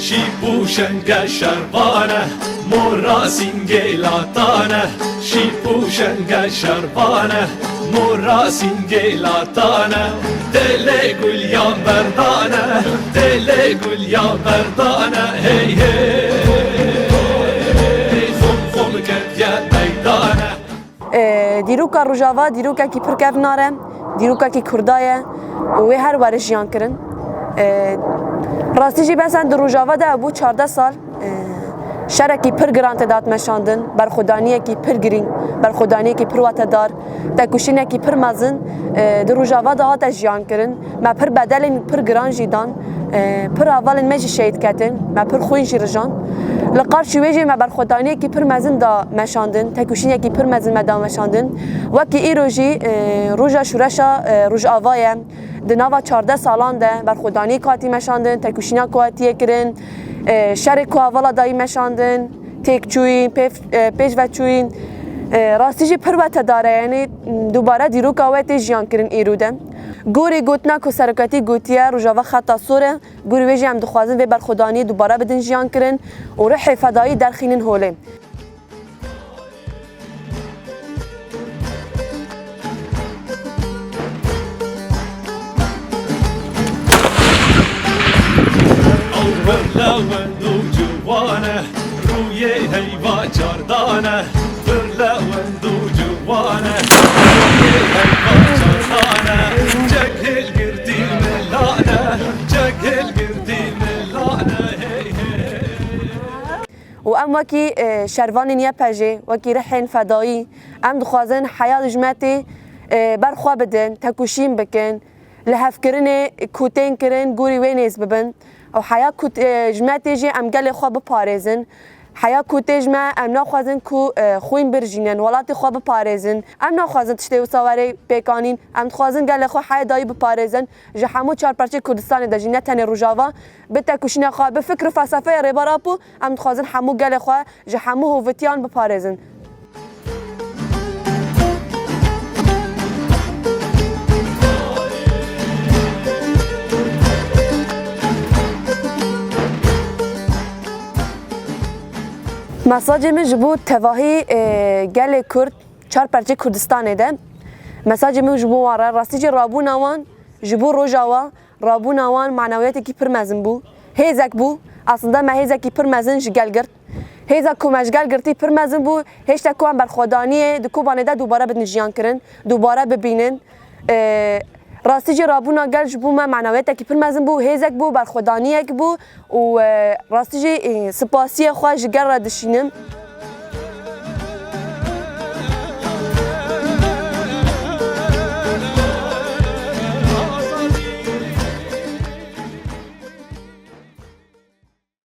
شیپو شنگ شربانه مورا سینگلاتانه شیپو شنگ شربانه مورا سینگلاتانه دل گلیا بردانه دل گلیا بردانه هی هی خم خم کردیا میدانه دیروکا روجاوا دیروکا کی پرکف ناره دیروکا کی کردایه و هر ورش جیان کرن راستی جی بسن در روجاوا ده ابو 14 سال شرکی پر گرانت داد مشاندن برخودانیه کی پر گرین برخودانیه کی پر واتدار تکوشینه کی پر مزن در روجاوا ده هات جیان کرن ما پر بدل پر گران جیدان پر اول مجی شهید کتن ما پر خوین جیرجان لقار شویجی ما برخودانیه کی پر مزن دا مشاندن تکوشینه کی پر مزن مدا مشاندن وکی ایروجی روجا شورشا روج آوایه دناوا 14 سالان ده برخودانی کاتی مشاندن تکوشینا کاتیه کرن شرک کو اولا دایی مشاندن تک چوین پیش و چوین راستیجی پر وقت داره یعنی دوباره دیرو کاوت جیان کرن ایروده گوری گوتنا کو سرکتی گوتیه روجاوا خطا سوره گوری ویجی هم دخوازن و برخودانی دوباره بدن جیان کرن و روح فدایی در خینن هوله برلوند و جوانه روی هیوا چاردانه برلوند و جوانه روی هیوا چاردانه جگل گردی ملانه جگل گردی ملانه و ام وکی شروانی نیا پجه وکی رحین فدایی ام دخوازن حیات جمعتی برخوا بدن تکوشین بکن لحف کرن کوتین کرن گوری وینیز ببن او حیا کوت جمعتی جی ام گل خو بپارێزن حیا کوت جمع ام ناخوازن کو خوین برجینن ولاتی خو بپارێزن ام ناخوازن تشتی و سواری پیکانین ام خوازن گل خو حیا دای بپارێزن جه همو چهار پرچه کردستان د جنت نه روجاوا بتکوشینه خو به فکر فلسفه ریباراپو ام خوازن همو گل خو جه همو هوتیان بپارێزن مساج من جبو تواهی گل کرد چهار پرچه کردستانه ده مساج من جبو واره راستی جی رابو نوان جبو روجاوا رابو نوان معنویاتی کی پر مزن بو هیزک بو اصلا ما هیزکی پر مزن جگل گرد هیزک کو مشگل گرتی پر مزن بو هیچ تا کوان برخودانیه دکو بانه ده دوباره بدن جیان کرن دوباره ببینن راستی جی رابونا گل جبو ما معنویاتی کی پر مزن بو هیزک بو برخودانیه کی بو و راستی جی سپاسی خواه جگر را دشینم